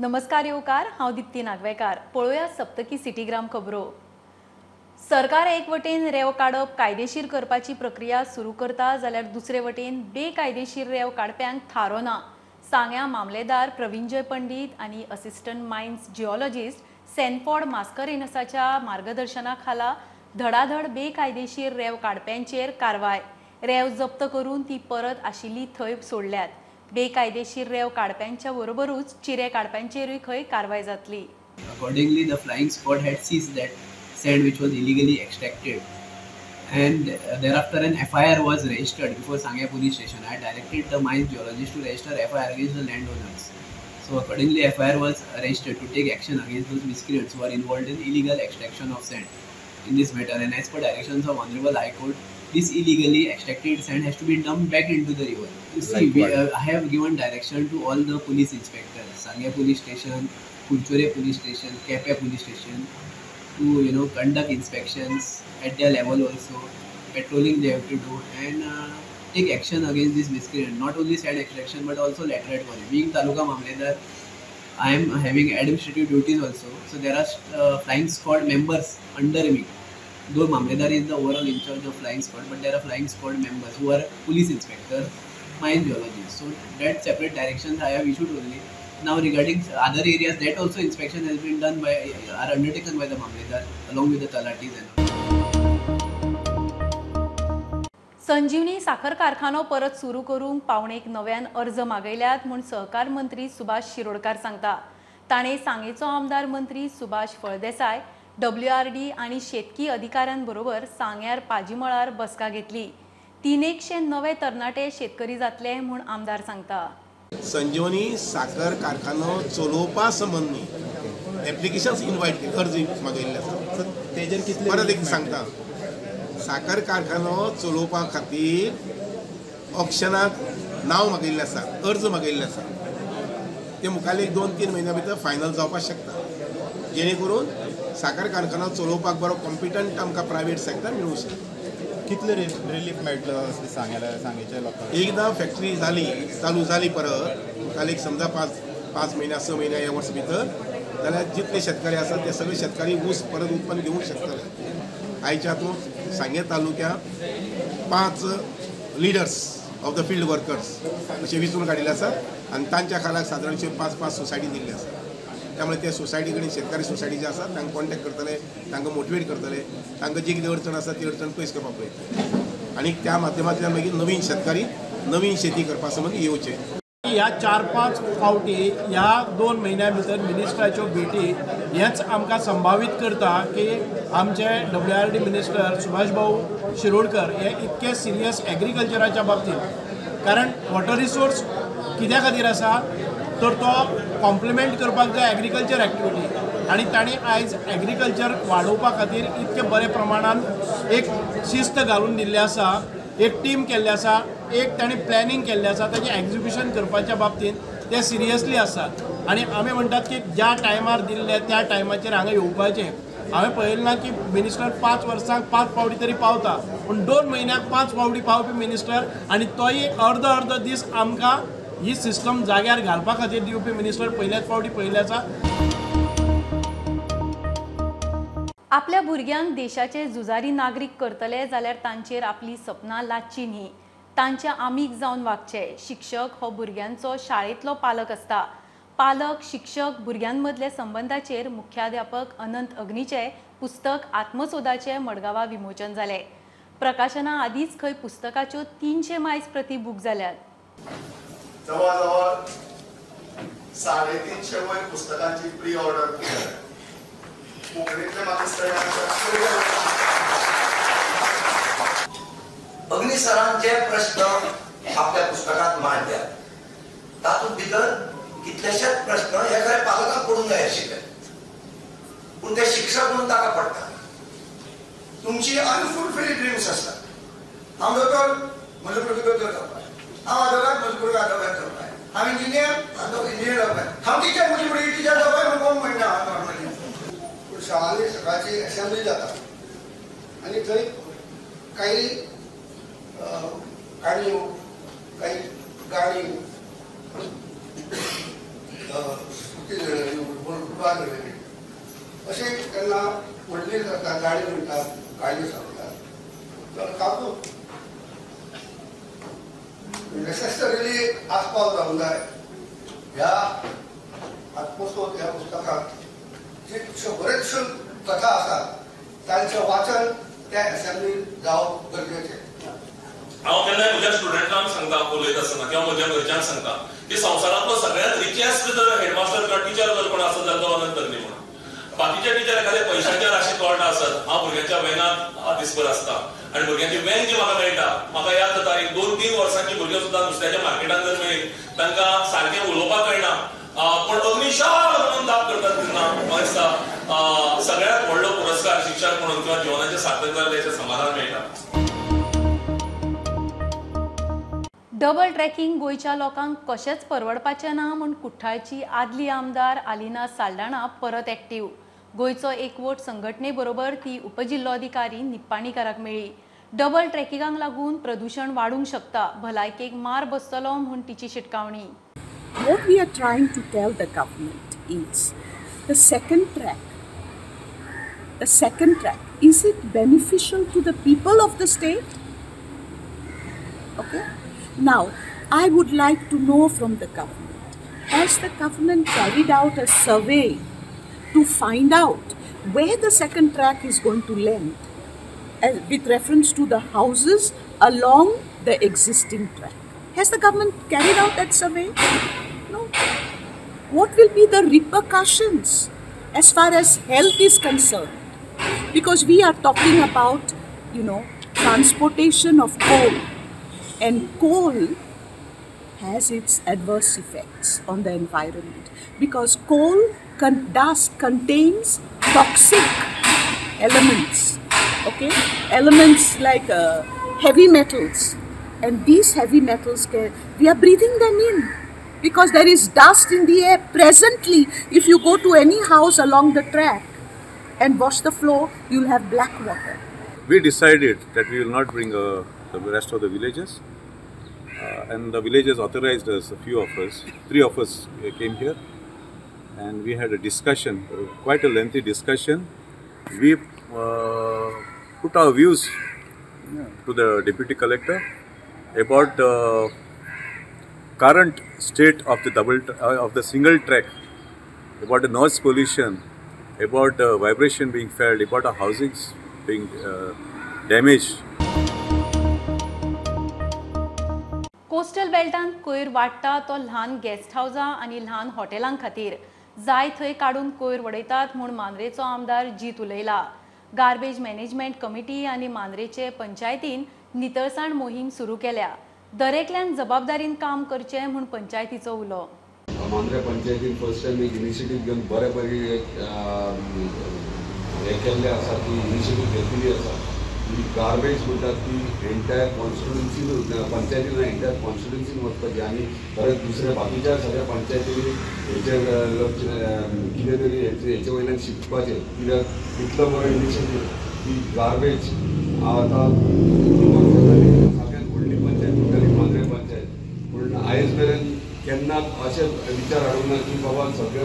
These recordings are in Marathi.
नमस्कार येवकार, हांव दिप्ती नागवेकार। पळोवया सप्तकी सिटीग्राम खबरो। सरकार एक वटेन रेंव काडप कायदेशीर करपाची प्रक्रिया सुरू करता जाल्यार दुसरे वटेन बेकायदेशीर रेंव काडप्यांक थारो ना। सांग्या मामलेदार प्रवीणजय पंडित आनी असिस्टंट मायन्स जिओलॉजिस्ट सॅनफोर्ड मास्करेनसाच्या मार्गदर्शना खाला धडाधड बेकायदेशीर रेंव काडप्यांचेर कारवाय। रेंव जप्त करून ती परत आशिल्ली थंय सोडल्यात। बेकायदेशीर रेंव काडप्यांच्या बरोबरूच चिरे काडप्यांचेरूय खंय कारवाय जातली। Accordingly, the flying squad had seized that sand which was illegally extracted, and thereafter an FIR was registered before Sangya police station. I directed the mines geologist to register FIR against the landowners. So accordingly, FIR was registered to take action against those miscreants who are involved in illegal extraction of sand in this matter. And as per directions of Honorable High Court, this illegally extracted sand has to be dumped back into the river. You see, I have given direction to all the police inspectors, Sangya police station, Kulchore police station, Kepe police station, to conduct inspections at their level also, patrolling they have to do, and take action against this miscreant. Not only sand extraction but also laterite quarry. Being Taluka Mamledar, I am having administrative duties also. So there are flying squad members under me. Though Mamledar is the overall in charge of flying squad, but there are flying squad members who are police inspectors, mine geologists. So that separate directions I have issued only. Now regarding other areas, that also inspection has been done by, are undertaken by the Mamledar along with the Talatis and all. संजीवनी साखर कारखानो परत सुरू करूंक पावणेक नव्यान अर्ज मागयल्यात म्हूण सहकार मंत्री सुभाष शिरोडकार सांगता। ताणें सांगेचो आमदार मंत्री सुभाष फळदेसाय, WRD आनी शेतकी अधिकाऱ्यांबरोबर सांग्यार पाजीमळार बसका घेतली। 300 नवे तरणाटे शेतकरी जातले म्हूण आमदार सांगता। संजीवनी साखर कारखानो चलोवपा संबंधी एप्लिकेशन्स इनवायट केले, अर्ज मागयल्ले आसा। तेजेर कितले परत एक सांगता, साखर कारखानो चलोवपा खातीर ऑक्शनाक नांव मागयल्लें आसा, अर्ज मागयल्ले आसा। ते मुखाल्ले 2-3 म्हयन्या भितर फायनल जावपाक शकता, जेणे करून साखर कारखानो चलोवपाक बरो कॉम्पिटंट आमकां प्रायवेट सेक्टर मेळूंक शकता। कितले रिलीफ मेळटलो अशें सांगेच्या लोकांक? एकदां फॅक्टरी जाली, चालू जाली परत मुखाल्ले समजा 5 महिने 6 महिने ह्या वर्सा भितर, जाल्यार जितले शेतकरी आसात ते सगळे शेतकरी ऊस परत उत्पन्न घेवंक शकतले। आयच्या हातूंत सांगे तालुक्यात 5 leaders of the field workers अशे वेंचून काडिल्ले आसात आनी तांच्या खाला सादारणशे 5-5 सोसायटी दिल्ले आसात। त्यामुळे ते सोसायटी कडेन शेतकारी सोसायटी जे आसात तांकां कॉन्टॅक्ट करतले, तांकां मोटिवेट करतले, तांकां जी कितें अडचण आसा ती अडचण पयस करपाक पळयतले आनी त्या माध्यमांतल्यान मागीर नवीन शेतकारी नवीन शेती करपा संबंद येवचे। ह्या 4-5 फावटी ह्या 2 म्हयन्या भितर मिनिस्टराच्यो भेटी हेच आमकां संभावीत करता की आमचे WRD मिनिस्टर सुभाष भाऊ शिरोडकर हे इतके सिरियस एग्रीकल्चराच्या बाबतींत, कारण वॉटर रिसोर्स कित्या खातीर आसा तर तो कॉम्प्लिमेंट करपाक जाय एग्रीकल्चर एक्टिविटी, आनी ताणें आयज एग्रीकल्चर वाडोवपा खातीर इतके बरे प्रमाणान एक शिस्त घालून दिल्ली आसा, एक टीम केल्ली आसा, एक ताणें प्लॅनिंग केल्लें आसा, ताचें एक्झिक्युशन करपाच्या बाबतींत ते सिरियसली आसात। आनी आमी म्हणटात की ज्या टायमार दिल्ले त्या टायमाचेर हांगा येवपाचें। हांवें पळयलें ना की मिनिस्टर 5 वर्सांक 5 फावटी तरी पावता, पूण 2 म्हयन्याक 5 फावटी पावपी मिनिस्टर, आनी तोय अर्द दीस आमकां ही सिस्टम जाग्यार घालपा खातीर दिवपी मिनिस्टर पयल्याच फावटी पयले आसा। आपल्या भुरग्यांक देशाचे जुजारी नागरीक करतले जाल्यार तांचेर आपली सपनां लादची न्ही, तांचे आमीक जावन वागचे। शिक्षक हो भुरग्यांचो शाळेंतलो पालक आसता। पालक शिक्षक भुरग्यांमदले संबंधाचेर मुख्याध्यापक अनंत अग्नीचे पुस्तक आत्मसोदाचे मडगांवां विमोचन जाले। प्रकाशना आदींच खंय पुस्तकाच्यो 300 मायज प्रती बूक जाल्यात। जवळ 350 वयर पुस्तकांची प्री ऑर्डर कोंकणीतले अग्नी सरांचे प्रश्न आपल्या पुस्तकात मांडल्यात, तातूंत भितर कितलेशेच प्रश्न हे खरे पालकांक पडूंक जाय आशिल्ले, पूण ते शिक्षक म्हणून ताका पडटा। तुमची अनफुलफिल्ड ड्रीम्स आसतात। हांव दोतोर, म्हजो भुरगो दोतोर जावपाक, हांव अदवकाद, म्हजो भुरगो अदवकाद जावपाक, हांव इंजिनियर, इंजिनियर जावपाक, हांव टिचर, म्हजी भुरगीं टिचर जावपाक म्हूण कोण म्हणना नॉर्मली। पूण शाळांनी सकाळची असेंब्ली जाता आनी थंय काही काणयो, काही गाणी सुवात मेळटली अशें केन्ना व्हडली गाडी म्हणटात कायदे सांगतात तर तातूंत नेसेसरिली आस्पाव जावंक जाय ह्या आत्मसोध ह्या पुस्तकांत जितल्यो बऱ्योचश्यो कथा आसात तांचें वाचन त्या असेंब्लीन जावप गरजेचें. हांव केन्नाय म्हज्या स्टुडंटांक सांगता उलयता आसतना किंवा म्हज्या घरच्यांक सांगता की संवसारांतलो सगळ्यांत रिचेस्ट जर हेडमास्टर किंवा टीचर जर कोण आसत जाल्यार तो अनंत तरणे म्हणून. बाकीचे टीचर एखाद्या पयशांच्या राशीक तोडटा आसत. हांव भुरग्यांच्या वॅनांत दीसभर आसता आनी भुरग्यांची वॅन जी म्हाका मेळटा म्हाका याद जाता एक 2-3 वर्सांची भुरगीं सुद्दां नुस्त्याच्या मार्केटांत जर मेळ्ळी तांकां सारकें उलोवपाक कळना पण अग्निशार म्हणून दाब करतात तेन्ना म्हाका दिसता सगळ्यात व्हडलो पुरस्कार शिक्षक म्हणून किंवा जिवनाचें सार्थक जालें तेचें समाधान मेळटा. डबल ट्रॅकिंग गोंयच्या लोकांक कशेंच परवडपाचें ना म्हूण कुठ्ठाळची आदली आमदार आलिना साल्ढाणा परत एक्टीव. गोंयचो एकवट संघटने बरोबर ती उपजिल्लोधिकारी निप्पाणीकाराक मेळ्ळी. डबल ट्रॅकिंगाक लागून प्रदूषण वाडूंक शकता, भलायकेक मार बसतलो म्हूण तिची शिटकावणी. What we are trying to tell the government is the second track, is it beneficial to the people of the state? Okay. Now, I would like to know from the government, has the government carried out a survey to find out where the second track is going to land with reference to the houses along the existing track? Has the government carried out that survey? No. What will be the repercussions as far as health is concerned? Because we are talking about, transportation of coal. And coal has its adverse effects on the environment because coal dust contains toxic elements, okay? Elements like heavy metals, and these heavy metals, we are breathing them in because there is dust in the air. Presently, if you go to any house along the track and wash the floor, you'll have black water. We decided that we will not bring the rest of the villages, and the villages authorized us, a few of us, 3 of us came here, and we had a discussion, quite a lengthy discussion. We put our views to the deputy collector about current state of the single track, about the noise pollution, about vibration being felt, about our housings being damaged. Coastal बेल्टांत कोयर वाडटा तो ल्हान गेस्ट हावजां आनी ल्हान हॉटेलां खातीर जाय थंय काडून कोयर वडयतात म्हूण मांद्रेचो आमदार जीत उलयला. गार्बेज मॅनेजमेंट कमिटी आनी मांद्रेचे पंचायतीन नितळसाण मोहीम सुरू केल्या. दरेकल्यान जबाबदारीन काम करचें म्हूण पंचायतीचो उलो. मांद्रे पंचायतीन फर्स्ट टायम एक इनिशिएटीव घेवन बरे बरी हे केल्ले आसा, ती इनिशिएटीव घेतलेली आसा. ही गार्बेज म्हणटात ती एंटायर कॉन्स्टिट्युन्सीन पंचायतीन एंटायर कॉन्स्टिट्युन्सीन वचपाची आनी परत दुसऱ्या बाकीच्या सगळ्या पंचायतींनी हेचेर कितें तरी हेचे वयल्यान शिकपाचें. कित्याक इतलो बरो इनिशिएटीव ही गार्बेज आतां सगळ्यात व्हडली पंचायत म्हणटाली मांद्रे पंचायत, पूण आयज मेरेन केन्ना अशें विचार हाडूंक ना की बाबा सगळे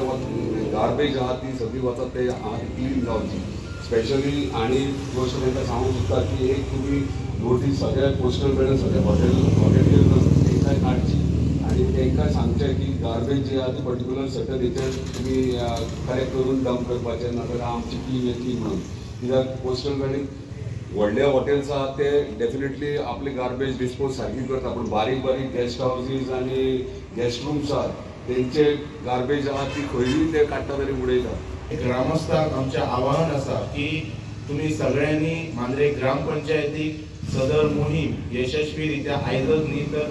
गार्बेज आहा ती सगळी वचत ते क्लीन जावची. स्पेशली आणि गोष्ट तांकां सांगूंक सोदता की एक तुमी नोटीस सगळ्या कोस्टल बेल्टान सगळ्या हॉटेलीर तांकां काडची आनी तांकां सांगचें की गार्बेज जी आहा ती पर्टिक्युलर सर्टन हेचेर तुमी कलेक्ट करून डंप करपाचें, नाजाल्यार आमची टीम येतली म्हणून. कित्याक कोस्टल बेल्टीक व्हडले हॉटेल्स आहा ते डेफिनेटली आपले गार्बेज डिस्पोज सारकी करता, पूण बारीक बारीक गेस्ट हावजीस आनी गेस्ट रूम्स आहात तेंचे गार्बेज आहा ती खंयी ते काडटा तरी उडयता. ग्रामस्थांक आमचें आवाहन आसा की तुमी सगळ्यांनी मांद्रे ग्रामपंचायतीक सदर मोहीम यशस्वी रित्या आयजच न्ही तर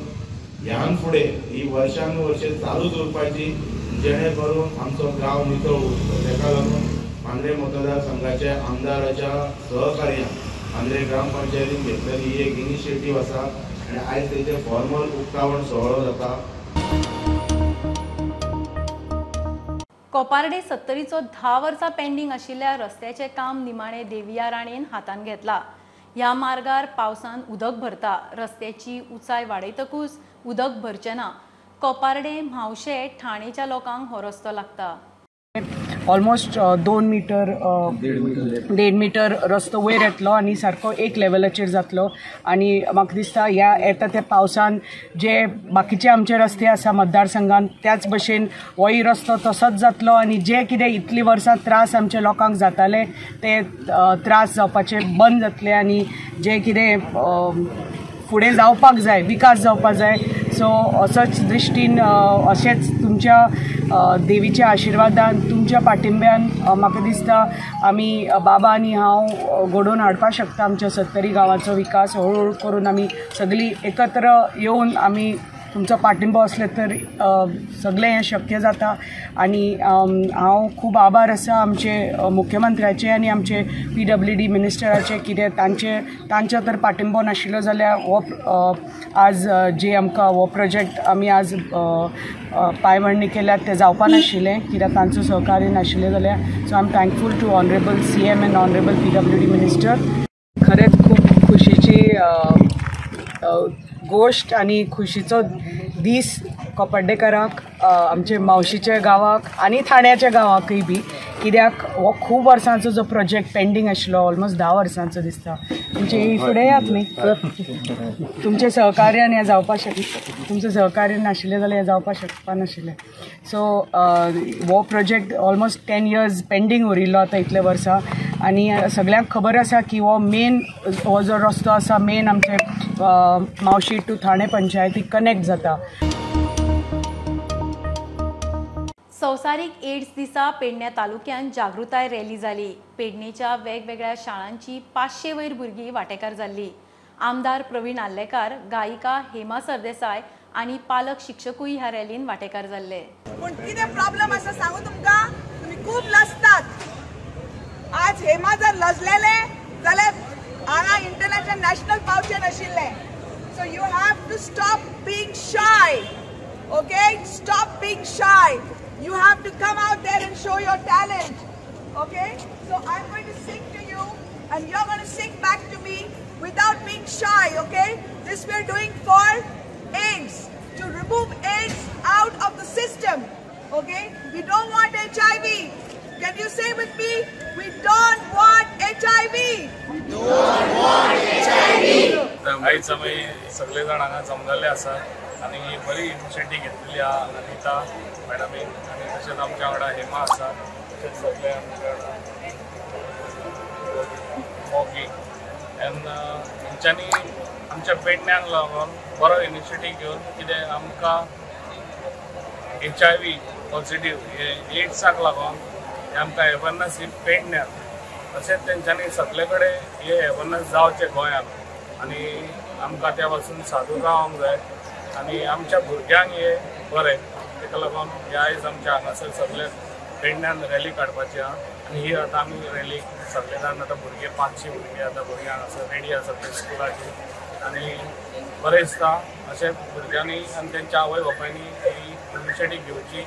ह्यान फुडें ही वर्षानुवर्षे चालूच उरपाची, जेणे करून आमचो गांव नितळ उरतलो. ताका लागून मांद्रे मतदारसंघाच्या आमदाराच्या सहकार्यान मांद्रे ग्रामपंचायतीन घेतलेली ही एक इनिशिएटीव आसा आनी आयज तेचे फॉर्मल उक्तावण सोहळो जाता. कोपारडे 70चो 10 वर्सां पेंडींग आशिल्ल्या रस्त्याचें काम निमाणे देविया राणेन हातान घेतला. ह्या मार्गार पावसान उदक भरता. रस्त्याची उंचाय वाडयतकूच उदक भरचें ना. कोपारडे, म्हावशे, ठाणेच्या लोकांक हो रस्तो लागता. ऑलमोस्ट 2 मीटर 1.5 मीटर रस्तो वयर येतलो आनी सारको एक लेवलाचेर जातलो. आनी म्हाका दिसता येता त्या पावसान जे बाकीचे आमचे रस्ते आसा मतदारसंघात त्याच भशेन होय रस्तो तसोच जातलो आनी जे कितें इतली वर्सां त्रास आमच्या लोकांक जाताले ते त्रास जावपाचे बंद जातले आनी जे कितें फुडें जावपाक जाय विकास जावपाक जाय. सो असोच दृश्टीन अशेंच तुमच्या देवीच्या आशिर्वादान तुमच्या पाठिंब्यान म्हाका दिसता आमी बाबा आनी हांव घडोवन हाडपाक शकता आमच्या 70 गांवांचो विकास. हळूहळू करून आमी सगळीं एकत्र येवन आमी तुमचो पाठिंबो असले तर सगळें हें शक्य जाता. आनी हांव खूब आभार आसा आमचे मुख्यमंत्र्याचे आनी आमचे PWD मिनिस्टराचे कितें तांचे तर पाठिंबो नाशिल्लो जाल्यार हो आज जे आमकां हो प्रोजेक्ट आमी आज पांयमोडणी केल्यात तें जावपा नाशिल्लें कित्याक तांचो सहकार्य नाशिल्लें जाल्यार. So I am thankful to honourable CM and honourable PWD minister. खरेंच खूब खुशीची गोष्ट आनी खुशीचो दीस कोपर्डेकाराक आमचे मावशीच्या गांवाक आनी ठाण्याच्या गांवाकय बी कित्याक हो खूब वर्सांचो जो प्रोजेक्ट पेंडींग आशिल्लो ऑलमोस्ट 10 वर्सांचो दिसता. तुमचे फुडें यात न्ही तुमचे सहकार्यान हें जावपाक शकता. तुमचें सहकार्य नाशिल्लें जाल्यार हें जावपाक शकपा नाशिल्लें. सो हो प्रोजेक्ट ऑलमोस्ट 10 years पेंडींग उरिल्लो आतां इतले वर्सां आनी सगळ्यांक खबर आसा की हो मेन हो जो रस्तो आसा मेन आमचे मावशी टू ठाणे पंचायतीक कनेक्ट जाता. संवसारीक एड्स दिसा पेडण्या तालुक्यात जागृताय रॅली जाली. पेडणेच्या वेगवेगळ्या शाळांची 500 वयर भुरगीं वांटेकार जाल्ली. आमदार प्रवीण आल्लेकार, गायिका हेमा सरदेसाय आनी पालक शिक्षकूय ह्या रॅलीन वांटेकार जाल्ले. पूण कितें प्रॉब्लेम आसा सांगू तुमकां, तुमी खूब लजतात. आज हेमा जर लजलेले जाल्यार हांगा इंटरनॅशनल नॅशनल पावचें नाशिल्लें. So you have to stop being shy. Okay, stop being shy. You have to come out there and show your talent. Okay? So I'm going to sing to you and you're going to sing back to me without being shy. Okay? This we're doing for AIDS. To remove AIDS out of the system. Okay? We don't want HIV. Can you say with me? We don't want HIV. We don't want HIV. आयज आमी सगळे जाण हांगा जमलेले आसा आनी ही बरी इनिशिएटीव घेतलेली आहा अनिता मॅडमीन आनी तशेंच आमच्या वांगडा हेमा आसा तशेंच सगळे आमच्या वांगडा मोगी एन हेंच्यांनी आमच्या पेडण्यांक लागून बरो इनिशिएटीव घेवन कितें आमकां HIV पॉझिटिव्ह हे एड्साक लागून हे आमकां अवेरनस ही पेडण्यात तशेंच तेंच्यांनी सगळे कडेन हे अवेरनस जावचें गोंयांत आनी आमकां त्या पासून सादूर रावंक जाय आनी आमच्या भुरग्यांक हे बरें तेका लागून हे आयज आमच्या हांगासर सगळे पेडण्यान रॅली काडपाची आहा आनी ही आतां आमी रॅली सगळे जाण आतां भुरगे 500 भुरगे आतां भुरगे हांगासर रेडी आसा ते स्कुलाची आनी बरें दिसता अशें भुरग्यांनी आनी तेंच्या आवय बापायनी ही इनिशिएटीव घेवची.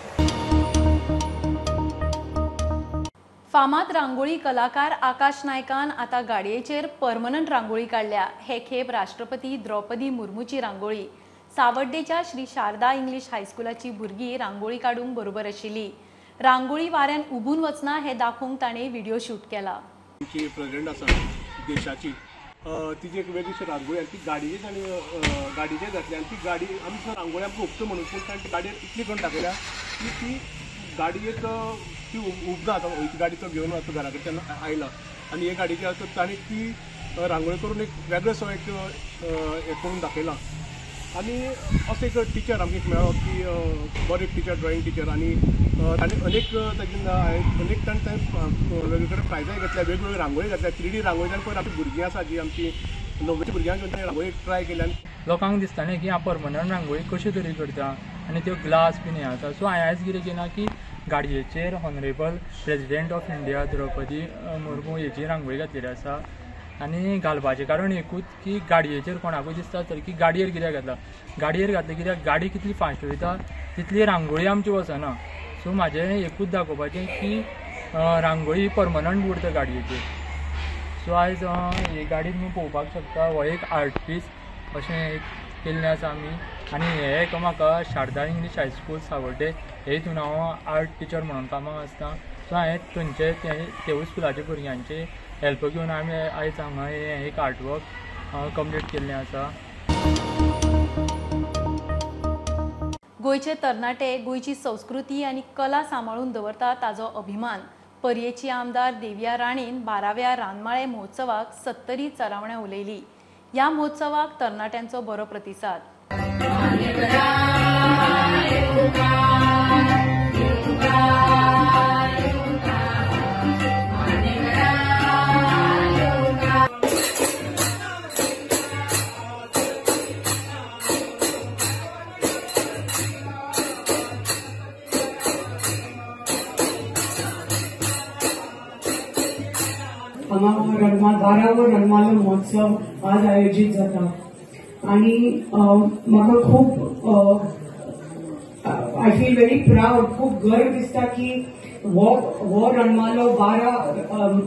फामाद रांगोळी कलाकार आकाश नायकान आता गाडयेचेर परमनंट रांगोळी काढल्या. हे खेप राष्ट्रपती द्रौपदी मुर्मूची रांगोळी. सावड्डेच्या श्री शारदा इंग्लिश हायस्कुलाची भुरगीं रांगोळी काडूंक बरोबर आशिल्ली. रांगोळी वाऱ्यान उबून वचना हे दाखोवंक ताणें व्हिडिओ शूट केला. आमची प्रेसिडेंट आसा देशाची तिची एक वेगळीशी रांगोळी आनी ती गाडयेची आनी गाडयेचेर घातली आनी ती गाडी आमची रांगोळी आमकां उपता म्हणून पूण ताणें गाडयेर इतली करून दाखयल्या की ती गाडयेक ती उपना आतां ही गाडी तो घेवन वता घरा कडेन तेन्ना आयला आनी हे गाडयेची आतां ताणें ती रांगोळी करून एक वेगळोसो एक हें करून दाखयला. आनी असो एक टिचर आमकां मेळ्ळो की बरो एक टिचर ड्रॉइंग टिचर आनी ताणें अनेक ताणें वेगळे कडेन प्रायजाय घेतल्या वेगवेगळ्यो रांगोळी घातल्या 3D रांगोळीच्यान पळय आमची भुरगीं आसा जी आमची 9वी भुरग्यांक घेवन ताणें रांगोळी ट्राय केल्या. लोकांक दिसतालें की हांव परमनंट रांगोळी कशे तरी करता आनी त्यो ग्लास बीन हें आसा. सो हांवें आयज कितें केलां की गाडयेचेर honourable president of India Droupadi Murmu हेची रांगोळी घातलेली आसा. आनी घालपाचें कारण एकूच की गाडयेचेर कोणाकूय दिसता तर की गाडयेर कित्याक घातला. गाडयेर घातलें कित्याक गाडी कितली फास्ट वयता तितली रांगोळी आमची वचना. सो म्हाजें एकूच दाखोवपाचें की रांगोळी परमनंट उरता गाडयेचेर. सो आयज ही गाडी तुमी पळोवपाक शकता. हो एक आर्ट पीस अशें एक केल्लें आसा आमी. आनी हे म्हाका शारदा इंग्लीश हायस्कूल सावड्डे हे हितून हांव आर्ट टिचर म्हणून कामाक आसता. सो हांवें थंयचे तेवूय स्कुलाच्या भुरग्यांचे हेल्प घेवन आमी आयज हांगा हें एक आर्टवर्क कंप्लीट केल्लें आसा. गोंयचे तरणाटे गोंयची संस्कृती आनी कला सांबाळून दवरता ताजो अभिमान. पर्येची आमदार देविया राणीन 12व्या रानमाळे महोत्सवाक 70 चरावण्या उलयली. ह्या महोत्सवाक तरणाट्यांचो बरो प्रतिसाद. हांगा 12वो रणमालो महोत्सव आज आयोजित जाता आणि म्हाका खूब आय फील व्हेरी प्राउड, खूब गर्व दिसता की हो रणमालो 12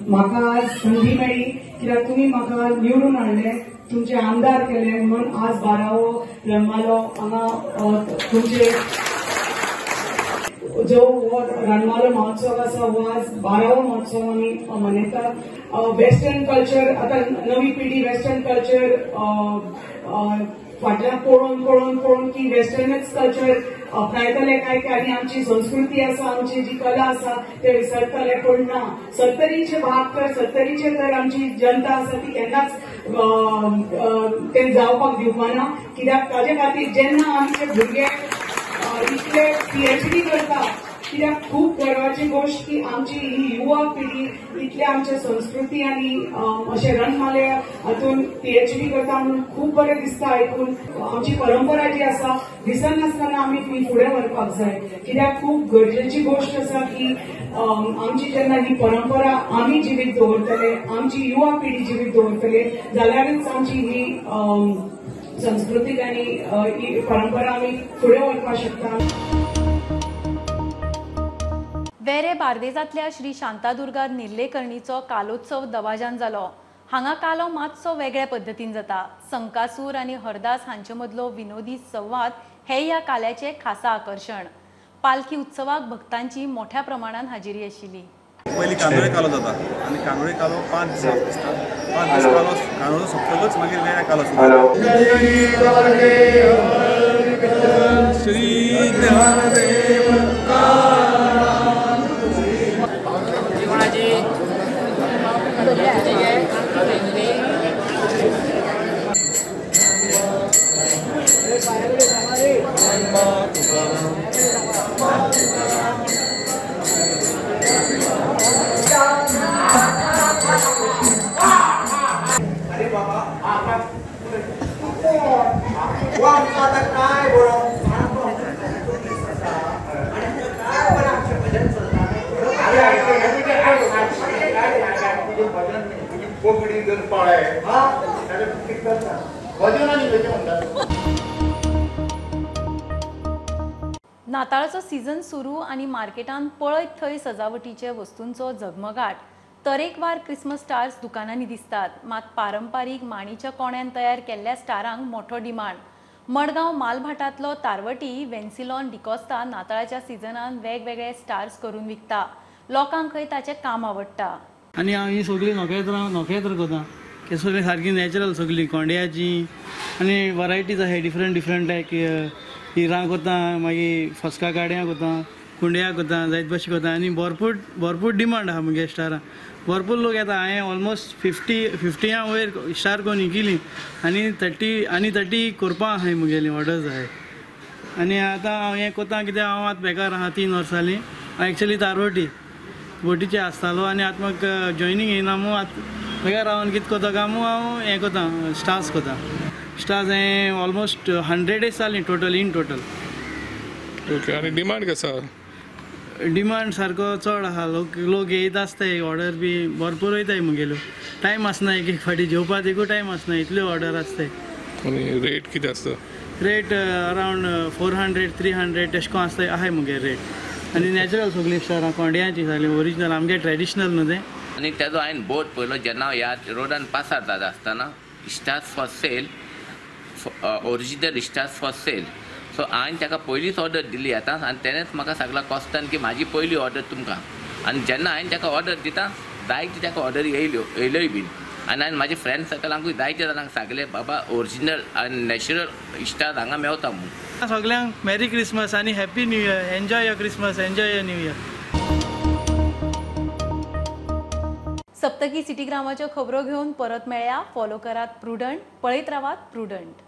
म्हाका आज संधी मेळ्ळी कित्याक तुमी म्हाका निवडून हाडले, तुमचे आमदार केले म्हणून आज 12वो रणमालो हांगा तुमचे जो रणमालो महोत्सव आसा हो आज 12वो महोत्सव आमी मनयता. वेस्टर्न कल्चर, आता नवी पिढी वेस्टर्न कल्चर फाटल्यान पळोवन की वेस्टर्नच कल्चर अपनायतले काय आनी आमची संस्कृती आसा, आमची जी कला आसा ते विसरतले. पूण ना, 70चे भाग तर 70चे तर आमची जनता आसा ती केन्नाच ते जावपाक दिवपाना. कित्याक ताजे खातीर जेन्ना आमचे भुरगे इतले PhD करता कित्याक खूब गर्वाची गोष्ट की आमची ही युवा पिढी इतले आमच्या संस्कृती आनी अशे रणमाले हातून PhD करता म्हणून खूब बरें दिसता आयकून. आमची परंपरा जी आसा विसरनासतना आमी ती फुडें व्हरपाक जाय कित्याक खूब गरजेची गोष्ट आसा की आमची जेन्ना ही परंपरा आमी जिवीत दवरतले, आमची युवा पिढी जिवीत दवरतले जाल्यारच आमची ही संस्कृतीक आनी ही परंपरा आमी फुडें व्हरपाक शकता. वेरे बार्देजांतल्या श्री शांतादुर्गा निर्लेकर्णीचो कालोत्सव दबाज्यान जालो. हांगा कालो मातसो वेगळ्या पद्दतीन जाता. संकासूर आनी हरदास हांचे मदलो विनोदी संवाद हे ह्या काल्याचे खासा आकर्शण. पालखी उत्सवाक भक्तांची मोठ्या प्रमाणात हाजिरी आशिल्ली. पयलीं कांदोळे कालो जाता आनी कांदोळे कालो 5 दीस आसता. 5 दीस कालो कांदोळे सोंपतकच मागीर वेगळे कालो सुरू श्री ज्ञानदेव नाताळाचो सीझन सुरू आनी मार्केटांत पळयत थंय सजावटीचे वस्तूंचो झगमगाट. तरेकवार क्रिसमस स्टार्स दुकानांनी दिसतात. मात पारंपारीक माणीच्या कोण्यान तयार केल्ल्या स्टारांक मोठो डिमांड. मडगांव मालभाटांतलो तारवटी वेन्सिलॉन डिकोस्ता नाताळाच्या सिजनान वेगवेगळे स्टार्स करून विकता. लोकांक खंय ताचें काम आवडटा. आनी हांव ही सगळीं नोखेत्र करता की सगळीं सारकी नॅचरल सगळीं कोंड्याची आनी वरायटीज आसाय डिफरंट लायक हिरां करता, मागीर फस्का काड्यां करता, कुंड्या करता, जायत भाशे करता आनी भरपूर डिमांड आहा मुगे स्टारां. भरपूर लोक येता. हांवें ऑलमोस्ट 50 वयर स्टार करून विकिली आनी 30 करपा आहाय मुगेली ऑर्डर्स आहाय. आनी आतां हांव हें कोत्ता कित्याक हांव आतां बेकार आहा 3 वर्सांनी. हांव एक्चुअली तारवटी बोटीचे आसतालो आनी आतां म्हाका जॉयनींग येयना म्हणून आतां बेकार रावन कितें कोता काय म्हणून हांव हें कोता स्टार्स कोता. स्टार्स हें ऑलमोस्ट 100 days जालीं इन टोटल. ओके. आनी डिमांड कसो आहा? डिमांड सारको चड आहा. लोक येयत आसताय, ऑर्डर बी भरपूर वयताय मुगेल्यो. टायम आसना एक फाटी जेवपाक एकूय टायम आसना, इतल्यो ऑर्डर आसताय. आनी रेट कितें आसता? रेट अरावंड 400-300 तेश कोन आसताय आहाय मुगे रेट. आनी नॅचरल सगळीं स्टारां कोंड्याची जालीं ओरिजिनल आमगे ट्रेडिशनल न्हू तें. आनी तेजो हांवें बोर्ड पळयलो जेन्ना हांव ह्या रोडान पास जाता आसतना stars for sale, original stars for sale. So हांवें ताका पयलींच ऑर्डर दिली आतां आनी तेणेंच म्हाका सांगला कॉस्टान की म्हाजी पयली ऑर्डर तुमकां आनी जेन्ना हांवें ताका ऑर्डर दिता जायते ताका ऑर्डरी येयल्योय बीन आनी हांवें म्हाजे फ्रेंड सर्कलांकूय जायते जाणांक सांगलें बाबा ओरिजिनल आनी नॅचरल इश्टार हांगा मेवता म्हूण. सगळ्यांक मेरी क्रिसमस आनी happy new year. Enjoy your Christmas, enjoy your new year. सप्तकी सिटी ग्रामाच्यो खबरो घेवन परत मेळया. फॉलो करात प्रुडंट, पळयत रावात प्रुडंट.